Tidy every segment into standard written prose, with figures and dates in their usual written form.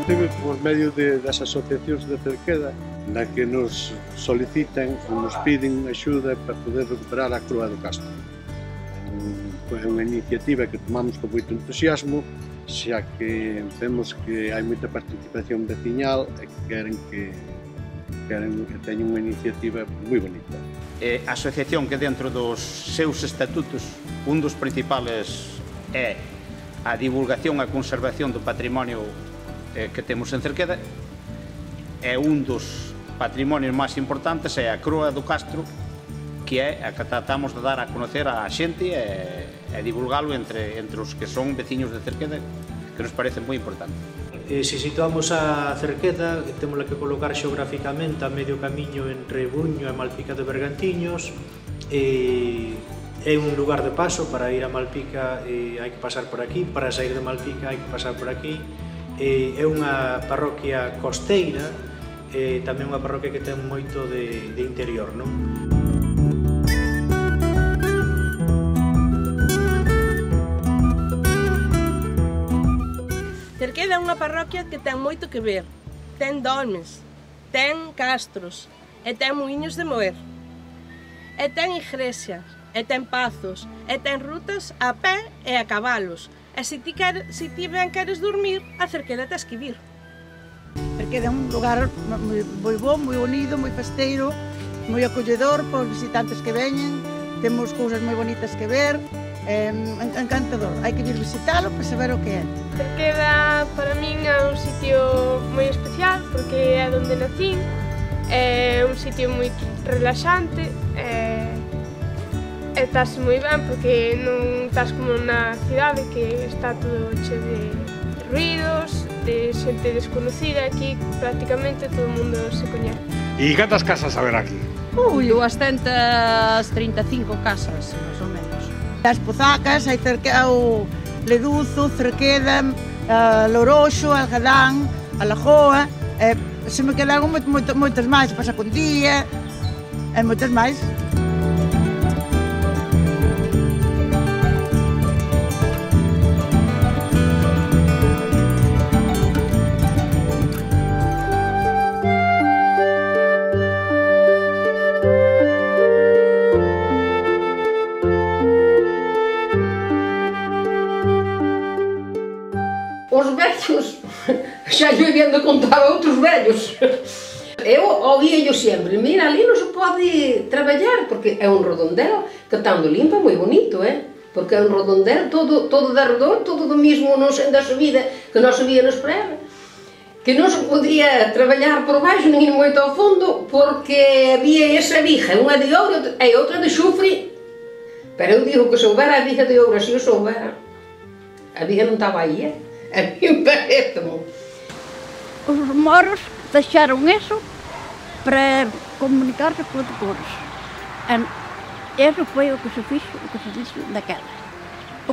importante por medio das asociacións de Cerqueda, na que nos solicitan ou nos piden axuda para poder recuperar a Croa do Castro. É unha iniciativa que tomamos con moito entusiasmo, xa que vemos que hai moita participación veciñal e que queren que teñen unha iniciativa moi bonita. A asociación que dentro dos seus estatutos un dos principales é a divulgación e a conservación do patrimonio que temos en Cerqueda, é un dos patrimonios máis importantes é a Croa do Castro, que é a que tratamos de dar a conocer a xente e divulgalo entre os que son veciños de Cerqueda, que nos parece moi importante. Se situamos a Cerqueda, temos que colocar xeográficamente a medio camiño entre Buño e Malpica de Bergantiños. É un lugar de paso para ir a Malpica, hai que pasar por aquí, para sair de Malpica hai que pasar por aquí. É unha parroquia costeira, tamén unha parroquia que ten moito de interior, non? Cerqueda é unha parroquia que ten moito que ver. Ten domes, ten castros, e ten muiños de moer, e ten igrexas, e ten pazos, e ten rutas a pé e a cabalos. E se ti ben queres dormir, a Cerqueda tes que vir. Cerqueda é un lugar moi bom, moi unido, moi festeiro, moi acolledor para os visitantes que veñen. Temos cousas moi bonitas que ver, encantador. Hai que vir visitalo para saber o que é. Cerqueda para min é un sitio moi especial porque é onde nací, é un sitio moi relaxante, e estás moi ben porque non estás como na cidade que está todo cheo de ruidos, de xente desconocida. Aquí prácticamente todo o mundo se coñece. E cantas casas a ver aquí? 235 casas, máis ou menos. As Pozacas, hai o Leduzo, Cerqueda, Loroxo, Algadán, a Lagoa, se me quedaron moitas máis, Pasacondía, e moitas máis. Os vellos, xa lle habían de contar a outros vellos. Eu oía-llo sempre, mira, ali non se pode traballar, porque é un redondel que estando limpo é moi bonito, porque é un redondel todo de redor, todo do mismo, non sendo a subida que nós subíamos para ela, que non se podría traballar por baixo, nin moito ao fondo, porque había esa viga, unha de ouro e outra de xufre, pero eu digo que se houbera a viga de ouro, se eu soubera, a viga non estaba aí, a mí parece-me. Os moros deixaron eso para comunicarse con outros. Eso foi o que se fixo, o que se dixo daquela.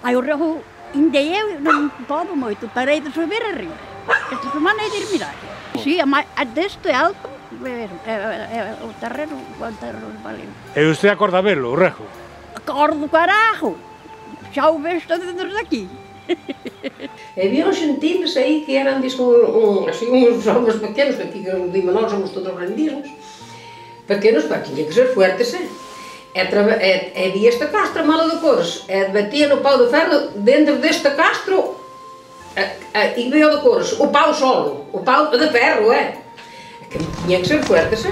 Aí o rego, ainda eu non podo moito, parei de subir arriba. Esta semana é de ir mirar. Si, deste alto, o terreno valeu. E usted acorda velo, o rego? Acordo, carajo! Xa o ves desde aquí. Había uns xentiles aí que eran uns homens pequenos, que aquí dime nós somos todos grandísimos, pequenos, para tiña que ser fuertes, e había esta castro malo de cores, e batía no pau de ferro dentro deste castro e veio de cores, o pau solo, o pau de ferro, que tiña que ser fuertes,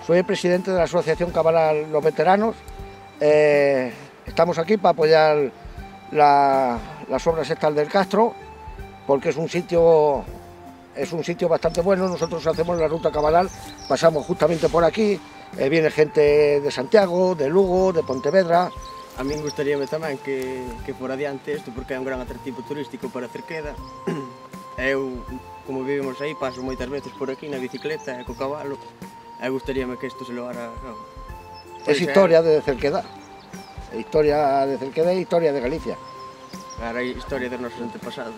Soy el presidente de la Asociación Cabalal Los Veteranos. Estamos aquí para apoyar las obras estas del Castro, porque es un sitio bastante bueno. Nosotros hacemos la ruta Cabalal, pasamos justamente por aquí, viene gente de Santiago, de Lugo, de Pontevedra. A mí gustaríame tamén que for adiante isto, porque é un gran atractivo turístico para Cerqueda. Eu, como vivimos aí, paso moitas veces por aquí na bicicleta e co cabalo. E gustaríame que isto se levara a cabo. Es historia de Cerqueda. Historia de Cerqueda e historia de Galicia. Ahora hai historia de nosos antepasados.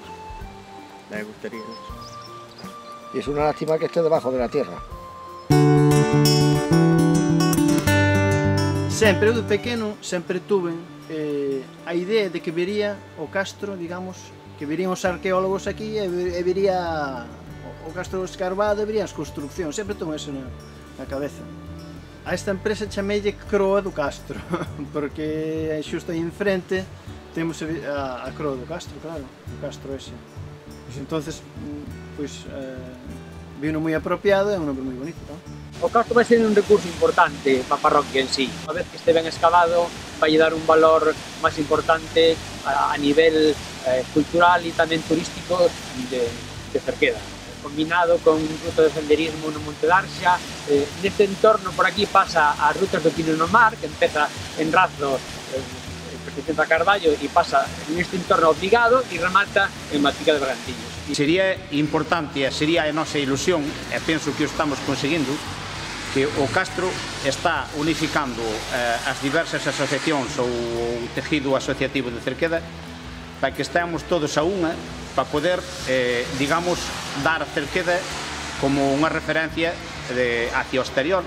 Me gustaría eso. Y es una lástima que esté debajo de la tierra. Sempre, eu de pequeno, sempre tuve a idea de que vería o castro, digamos, que verían os arqueólogos aquí e vería o castro escarbado e verían as construccións, sempre tuve eso na cabeza. A esta empresa chameille Croa do Castro, porque xusto aí enfrente temos a Croa do Castro, claro, o castro ese. Entonces, pois, vino moi apropiado e é un nombre moi bonito, non? O castro vai ser un recurso importante para a parroquia en sí. Unha vez que este ben escavado, vai dar un valor máis importante a nivel cultural e tamén turístico de Cerqueda. Combinado con un ruta de senderismo no Monte d'Arxa. Neste entorno por aquí pasa as rutas do Pino no Mar, que empeza en Razo, pertencente a Carballo, e pasa neste entorno obligado e remata en Malpica de Bergantiños. Sería importante e sería a nosa ilusión, e penso que o estamos conseguindo, que o castro está unificando as diversas asociacións ou o tejido asociativo de Cerqueda para que estemos todos a unha para poder, digamos, dar a Cerqueda como unha referencia hacia o exterior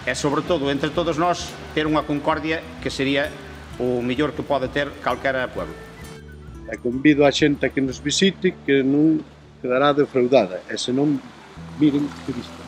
e, sobre todo, entre todos nós, ter unha concordia que sería o mellor que pode ter calquera pueblo. E convido a xente que nos visite que non quedará defraudada, e se non, miren turistas.